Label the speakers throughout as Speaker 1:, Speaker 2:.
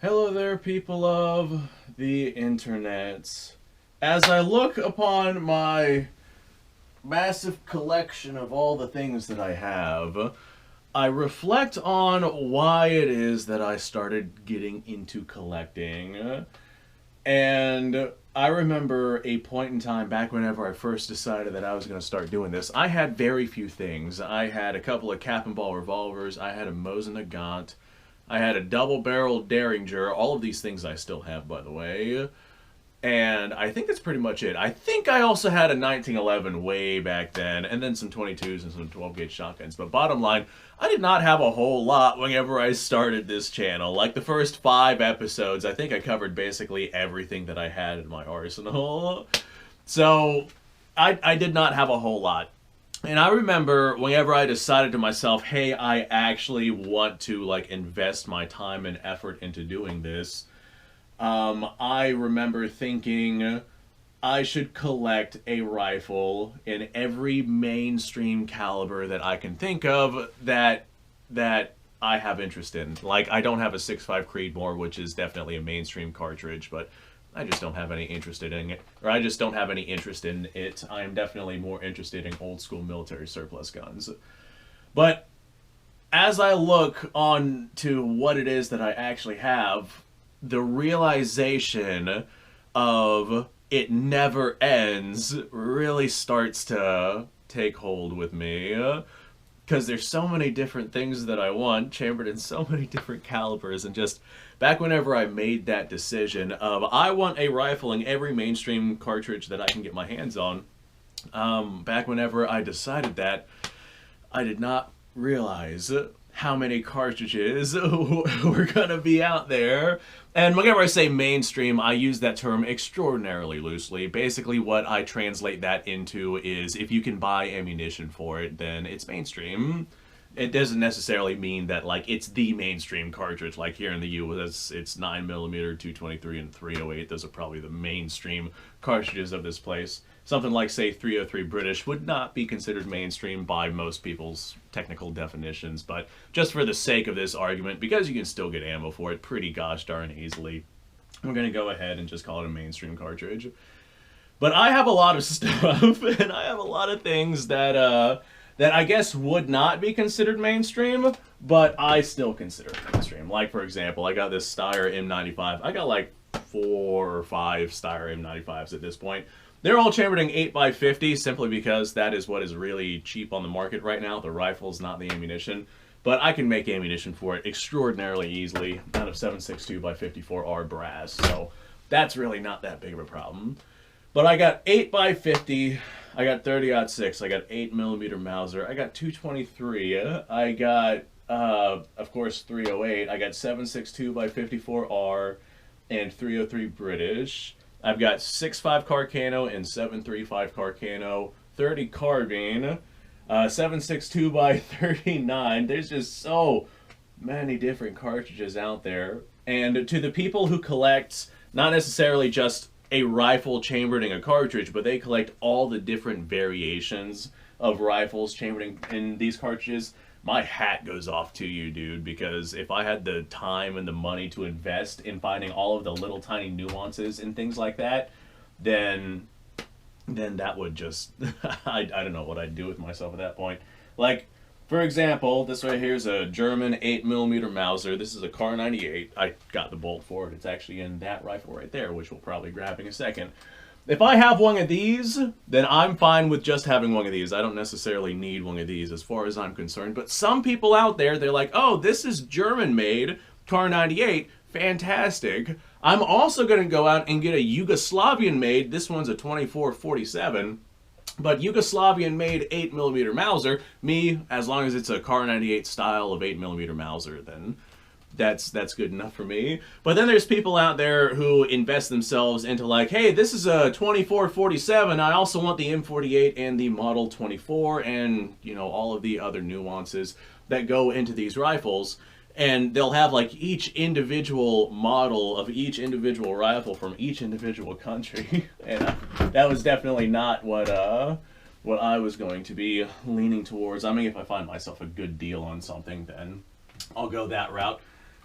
Speaker 1: Hello there, people of the internet. As I look upon my massive collection of all the things that I have, I reflect on why it is that I started getting into collecting. And I remember a point in time back whenever I first decided that I was going to start doing this. I had very few things. I had a couple of cap and ball revolvers. I had a Mosin Nagant. I had a double-barreled Derringer. All of these things I still have, by the way. And I think that's pretty much it. I think I also had a 1911 way back then, and then some 22s and some 12-gauge shotguns. But bottom line, I did not have a whole lot whenever I started this channel. Like the first 5 episodes, I think I covered basically everything that I had in my arsenal. So I did not have a whole lot. And I remember whenever I decided to myself, hey, I actually want to like invest my time and effort into doing this. I remember thinking I should collect a rifle in every mainstream caliber that I can think of that I have interest in. Like, I don't have a 6.5 Creedmoor, which is definitely a mainstream cartridge, but I just don't have any interest in it. Or I just don't have any interest in it. I am definitely more interested in old school military surplus guns. But as I look on to what it is that I actually have, the realization of it never ends really starts to take hold with me. Because there's so many different things that I want, chambered in so many different calibers, and just back whenever I made that decision of I want a rifle in every mainstream cartridge that I can get my hands on, back whenever I decided that, I did not realize how many cartridges were gonna be out there. And whenever I say mainstream, I use that term extraordinarily loosely. Basically, what I translate that into is if you can buy ammunition for it, then it's mainstream. It doesn't necessarily mean that like it's the mainstream cartridge. Like here in the U.S., it's 9mm, 223, and 308. Those are probably the mainstream cartridges of this place. Something like, say, 303 British would not be considered mainstream by most people's technical definitions, but just for the sake of this argument, because you can still get ammo for it pretty gosh darn easily, we're going to go ahead and just call it a mainstream cartridge. But I have a lot of stuff, and I have a lot of things that I guess would not be considered mainstream, but I still consider it mainstream. Like, for example, I got this Steyr M95. I got like 4 or 5 Steyr M95s at this point. They're all chambered in 8x50 simply because that is what is really cheap on the market right now. The rifles, not the ammunition. But I can make ammunition for it extraordinarily easily out of 7.62x54R brass. So that's really not that big of a problem. But I got 8x50, I got 30-06, I got 8mm Mauser, I got 223, I got, of course, 308, I got 7.62x54R and 303 British. I've got 6.5 Carcano and 7.35 Carcano, 30 carbine, 7.62x39. There's just so many different cartridges out there. And to the people who collect not necessarily just a rifle chambered in a cartridge, but they collect all the different variations of rifles chambered in these cartridges, my hat goes off to you, dude, because if I had the time and the money to invest in finding all of the little tiny nuances and things like that, then that would just, I don't know what I'd do with myself at that point. Like, for example, this right here is a German 8mm Mauser. This is a Kar 98. I got the bolt for it. It's actually in that rifle right there, which we'll probably grab in a second. If I have one of these, then I'm fine with just having one of these. I don't necessarily need one of these as far as I'm concerned. But some people out there, they're like, oh, this is German-made Kar 98. Fantastic. I'm also going to go out and get a Yugoslavian-made, this one's a 24-47, but Yugoslavian-made 8mm Mauser. Me, as long as it's a Kar 98 style of 8mm Mauser, then that's good enough for me. But then there's people out there who invest themselves into like, hey, this is a 24-47. I also want the M48 and the Model 24 and, you know, all of the other nuances that go into these rifles. And they'll have like each individual model of each individual rifle from each individual country. And that was definitely not what I was going to be leaning towards. I mean, if I find myself a good deal on something, then I'll go that route.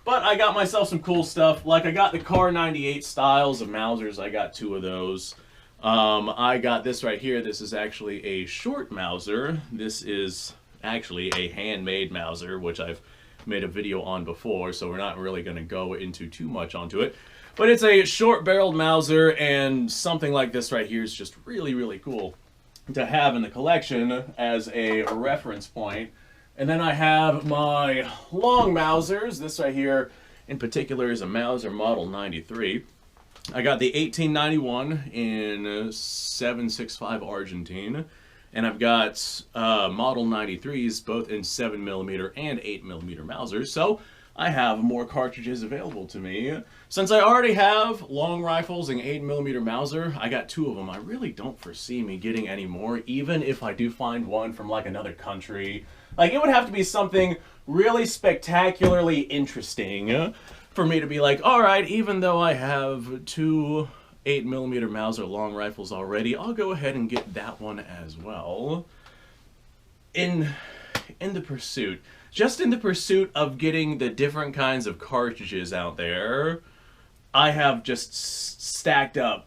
Speaker 1: But I got myself some cool stuff. Like, I got the Car 98 styles of Mausers. I got 2 of those. I got this right here. This is actually a short Mauser. This is actually a handmade Mauser, which I've made a video on before, so we're not really going to go into too much onto it. But it's a short-barreled Mauser, and something like this right here is just really, really cool to have in the collection as a reference point. And then I have my long Mausers. This right here in particular is a Mauser Model 93. I got the 1891 in 765 Argentine, and I've got Model 93s both in 7mm and 8mm Mausers, so I have more cartridges available to me. Since I already have long rifles and 8mm Mauser, I got 2 of them. I really don't foresee me getting any more, even if I do find one from like another country. Like, it would have to be something really spectacularly interesting for me to be like, alright, even though I have 2 8mm Mauser long rifles already, I'll go ahead and get that one as well. In the pursuit, just in the pursuit of getting the different kinds of cartridges out there, I have just stacked up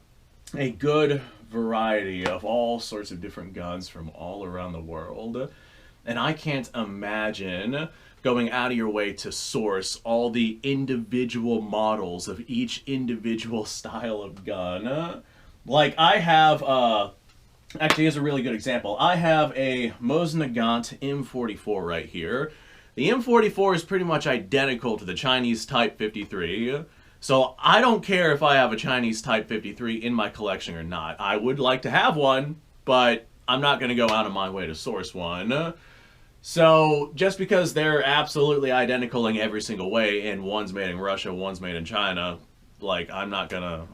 Speaker 1: a good variety of all sorts of different guns from all around the world. And I can't imagine going out of your way to source all the individual models of each individual style of gun. Like, I have, actually, here's a really good example. I have a Mosin-Nagant M44 right here. The M44 is pretty much identical to the Chinese Type 53. So I don't care if I have a Chinese Type 53 in my collection or not. I would like to have one, but I'm not going to go out of my way to source one. So just because they're absolutely identical in every single way, and one's made in Russia, one's made in China, like, I'm not gonna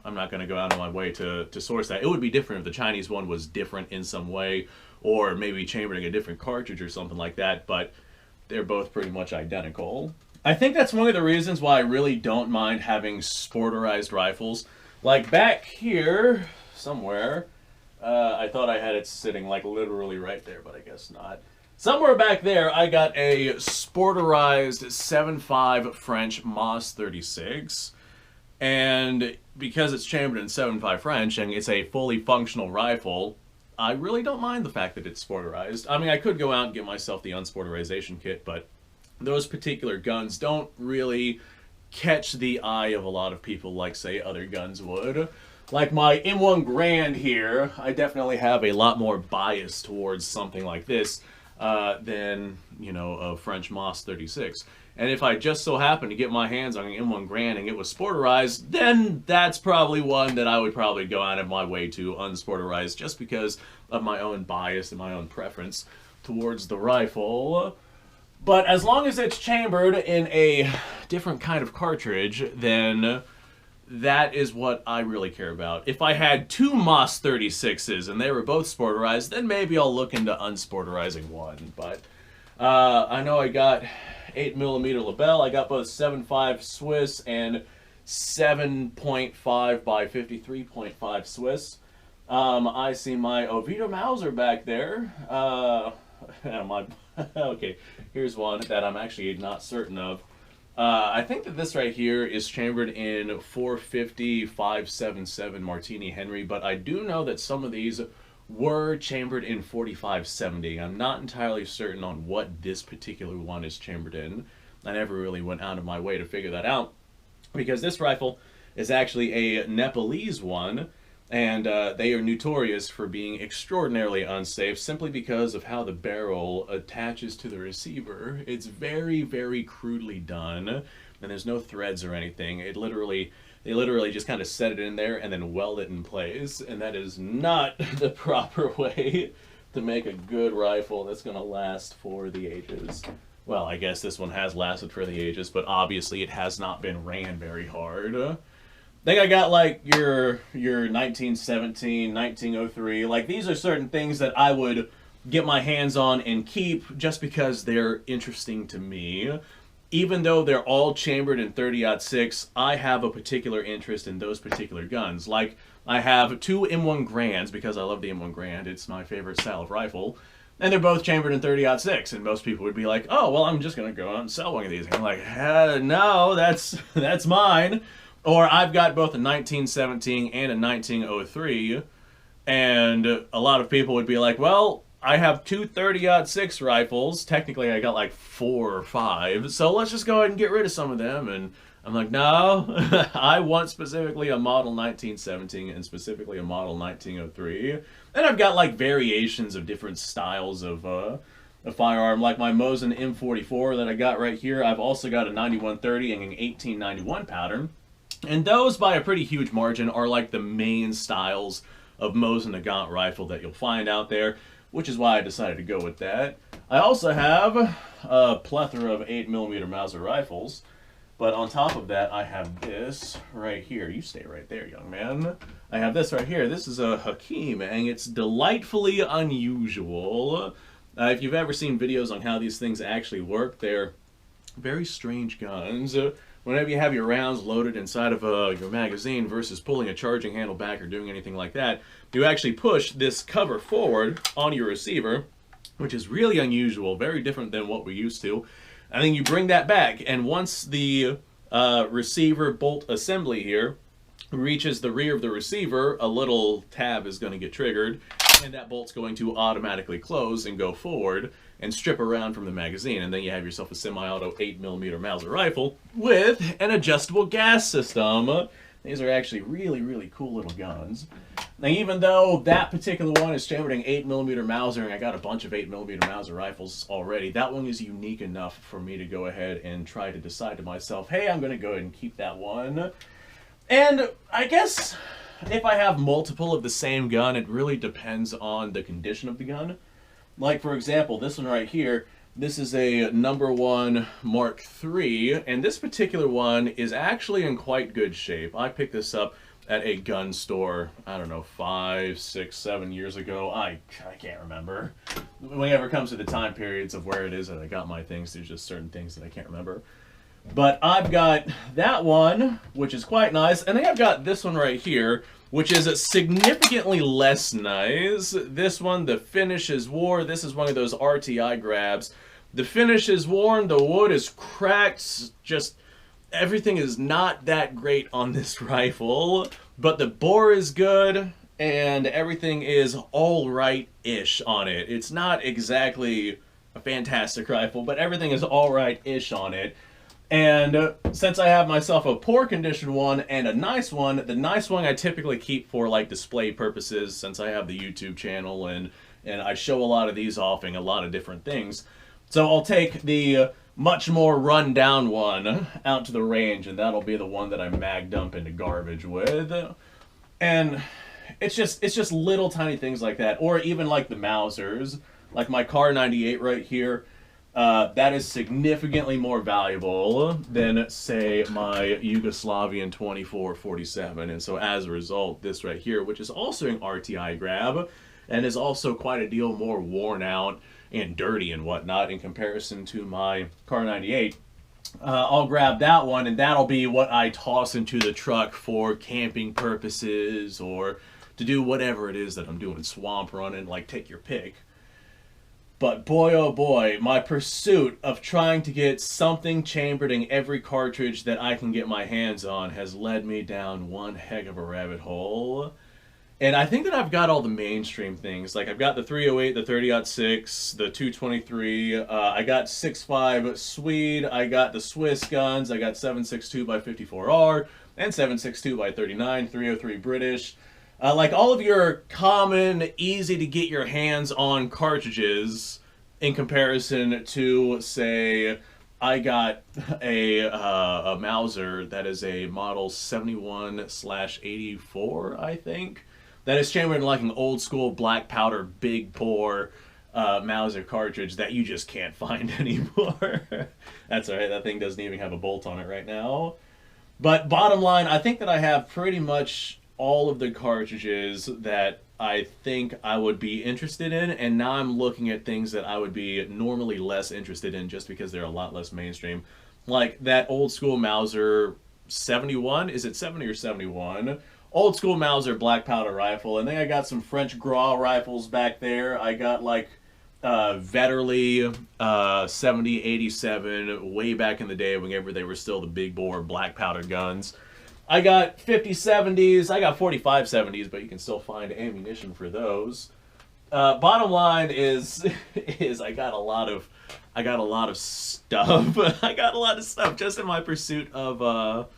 Speaker 1: go out of my way to source that. It would be different if the Chinese one was different in some way, or maybe chambering a different cartridge or something like that, but they're both pretty much identical. I think that's one of the reasons why I really don't mind having sporterized rifles. Like, back here somewhere, I thought I had it sitting like literally right there, but I guess not. Somewhere back there, I got a Sporterized 7.5 French MOS 36, and because it's chambered in 7.5 French and it's a fully functional rifle, I really don't mind the fact that it's sporterized. I mean, I could go out and get myself the unsporterization kit, but those particular guns don't really catch the eye of a lot of people like, say, other guns would. Like my M1 Grand here, I definitely have a lot more bias towards something like this than, you know, a French MOS 36. And if I just so happen to get my hands on an M1 Grand and it was sporterized, then that's probably one that I would probably go out of my way to unsporterize, just because of my own bias and my own preference towards the rifle. But as long as it's chambered in a different kind of cartridge, then that is what I really care about. If I had 2 MOS 36s and they were both sporterized, then maybe I'll look into unsporterizing one. But I know I got 8mm Lebel. I got both 7.5 Swiss and 7.5 by 53.5 Swiss. I see my Oviedo Mauser back there. Okay, here's one that I'm actually not certain of. I think that this right here is chambered in 450 577 Martini Henry, but I do know that some of these were chambered in 4570. I'm not entirely certain on what this particular one is chambered in. I never really went out of my way to figure that out, because this rifle is actually a Nepalese one, and they are notorious for being extraordinarily unsafe simply because of how the barrel attaches to the receiver. It's very, very crudely done, and there's no threads or anything. They literally just kind of set it in there and then weld it in place, and that is not the proper way to make a good rifle that's going to last for the ages. Well, I guess this one has lasted for the ages, but obviously it has not been ran very hard. I think I got like your 1917, 1903. Like, these are certain things that I would get my hands on and keep just because they're interesting to me. Even though they're all chambered in 30-06, I have a particular interest in those particular guns. Like, I have 2 M1 Grands because I love the M1 Grand. It's my favorite style of rifle. And they're both chambered in 30-06, and most people would be like, "Oh, well, I'm just gonna go out and sell one of these." And I'm like, "No, that's mine." Or I've got both a 1917 and a 1903, and a lot of people would be like, "Well, I have two 30-06 rifles. Technically, I got like 4 or 5, so let's just go ahead and get rid of some of them." And I'm like, "No, I want specifically a model 1917 and specifically a model 1903." And I've got like variations of different styles of a firearm, like my Mosin M44 that I got right here. I've also got a 9130 and an 1891 pattern. And those, by a pretty huge margin, are like the main styles of Mosin Nagant rifle that you'll find out there, which is why I decided to go with that. I also have a plethora of 8mm Mauser rifles, but on top of that, I have this right here. You stay right there, young man. I have this right here. This is a Hakke, and it's delightfully unusual. If you've ever seen videos on how these things actually work, they're very strange guns. Whenever you have your rounds loaded inside of your magazine versus pulling a charging handle back or doing anything like that, you actually push this cover forward on your receiver, which is really unusual, very different than what we're used to. And then you bring that back, and once the receiver bolt assembly here reaches the rear of the receiver, a little tab is going to get triggered, and that bolt's going to automatically close and go forward and strip around from the magazine, and then you have yourself a semi-auto 8mm Mauser rifle with an adjustable gas system. These are actually really, really cool little guns. Now, even though that particular one is chambered in 8mm Mauser, and I got a bunch of 8mm Mauser rifles already, that one is unique enough for me to go ahead and try to decide to myself, hey, I'm going to go ahead and keep that one. And I guess if I have multiple of the same gun, it really depends on the condition of the gun. Like, for example, this one right here, this is a #1 Mark III, and this particular one is actually in quite good shape. I picked this up at a gun store, I don't know, 5, 6, 7 years ago. I can't remember. Whenever it comes to the time periods of where it is that I got my things, there's just certain things that I can't remember. But I've got that one, which is quite nice, and then I've got this one right here, which is significantly less nice. This one, the finish is worn. This is one of those RTI grabs. The finish is worn, the wood is cracked, just everything is not that great on this rifle, but the bore is good, and everything is alright-ish on it. It's not exactly a fantastic rifle, but everything is alright-ish on it. And since I have myself a poor condition one and a nice one, the nice one I typically keep for like display purposes, since I have the YouTube channel and I show a lot of these off in a lot of different things. So I'll take the much more run down one out to the range, and that'll be the one that I mag dump into garbage with. And it's just little tiny things like that, or even like the Mausers, like my Kar 98 right here. That is significantly more valuable than, say, my Yugoslavian 2447. And so as a result, this right here, which is also an RTI grab, and is also quite a deal more worn out and dirty and whatnot in comparison to my Kar 98, I'll grab that one, and that'll be what I toss into the truck for camping purposes or to do whatever it is that I'm doing, swamp running, like take your pick. But boy, oh boy, my pursuit of trying to get something chambered in every cartridge that I can get my hands on has led me down one heck of a rabbit hole. And I think that I've got all the mainstream things. Like, I've got the 308, the 30-06, the 223, I got 6.5 Swede, I got the Swiss guns, I got 7.62x54R, and 7.62x39, 303 British. Like all of your common, easy to get your hands on cartridges in comparison to, say, I got a Mauser that is a model 71/84, I think, that is chambered in like an old school black powder big bore Mauser cartridge that you just can't find anymore. That's alright, that thing doesn't even have a bolt on it right now. But bottom line, I think that I have pretty much all of the cartridges that I think I would be interested in, and now I'm looking at things that I would be normally less interested in just because they're a lot less mainstream. Like that old school Mauser 71, is it 70 or 71? Old school Mauser black powder rifle, and then I got some French Gras rifles back there. I got like Vetterli 7087, way back in the day whenever they were still the big bore black powdered guns. I got 50-70s, I got 45-70s, but you can still find ammunition for those. Bottom line is I got a lot of stuff. I got a lot of stuff just in my pursuit of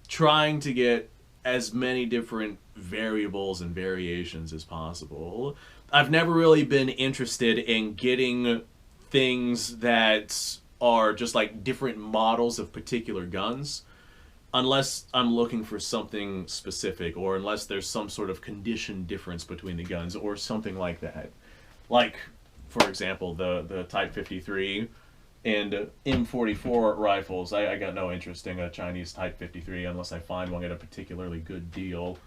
Speaker 1: trying to get as many different variables and variations as possible. I've never really been interested in getting things that are just like different models of particular guns, unless I'm looking for something specific, or unless there's some sort of condition difference between the guns, or something like that. Like, for example, the Type 53 and M44 rifles. I got no interest in a Chinese Type 53 unless I find one at a particularly good deal.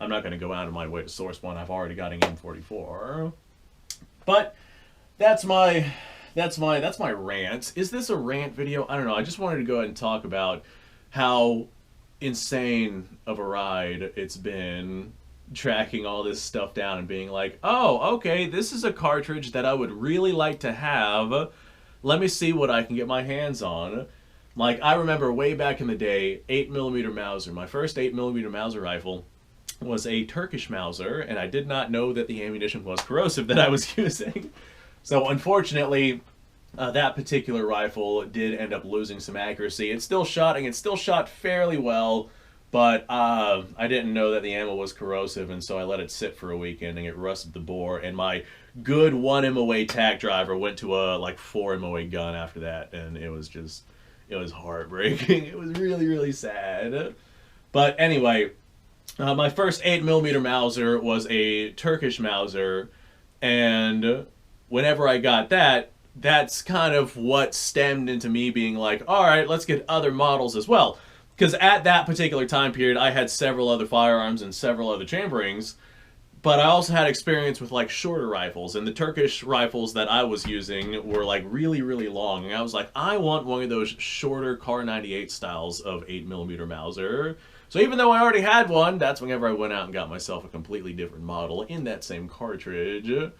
Speaker 1: I'm not going to go out of my way to source one. I've already got an M44. But that's my rant. Is this a rant video? I don't know. I just wanted to go ahead and talk about how insane of a ride it's been tracking all this stuff down and being like, oh, okay, this is a cartridge that I would really like to have. Let me see what I can get my hands on. Like, I remember way back in the day, 8mm Mauser. My first 8mm Mauser rifle was a Turkish Mauser, and I did not know that the ammunition was corrosive that I was using. So unfortunately, that particular rifle did end up losing some accuracy. It still shot fairly well, but I didn't know that the ammo was corrosive, and so I let it sit for a weekend and it rusted the bore, and my good 1 MOA tack driver went to a like 4 MOA gun after that, and it was heartbreaking. It was really, really sad. But anyway, my first 8mm Mauser was a Turkish Mauser, and whenever I got that, that's kind of what stemmed into me being like, all right, let's get other models as well. Because at that particular time period, I had several other firearms and several other chamberings, but I also had experience with like shorter rifles, and the Turkish rifles that I was using were like really, really long, and I was like, I want one of those shorter Kar 98 styles of 8mm Mauser. So even though I already had one, that's whenever I went out and got myself a completely different model in that same cartridge. And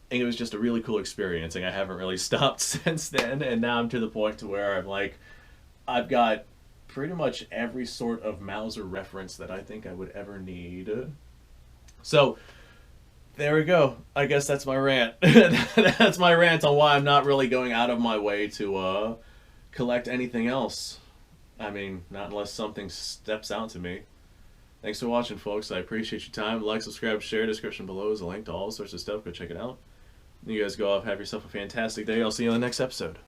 Speaker 1: it was just a really cool experience, and I haven't really stopped since then, and now I'm to the point to where I'm like, I've got pretty much every sort of Mauser reference that I think I would ever need. So, there we go. I guess that's my rant. That's my rant on why I'm not really going out of my way to collect anything else. I mean, not unless something steps out to me. Thanks for watching, folks. I appreciate your time. Like, subscribe, share. Description below is a link to all sorts of stuff. Go check it out. You guys go off. Have yourself a fantastic day. I'll see you in the next episode.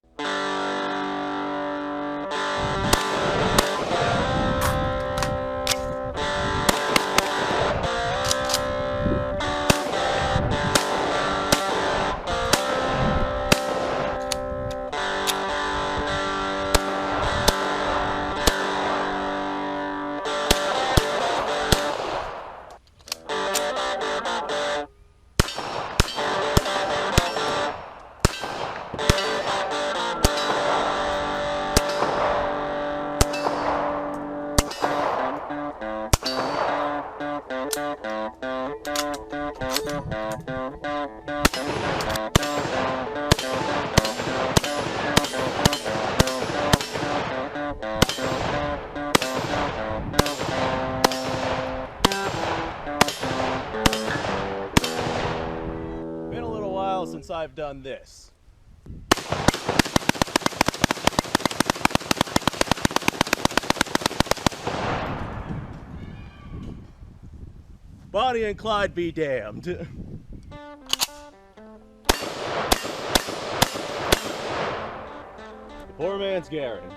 Speaker 2: Been a little while since I've done this. Bonnie and Clyde be damned. The poor man's Garen.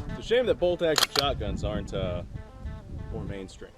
Speaker 2: It's a shame that bolt-action shotguns aren't more mainstream.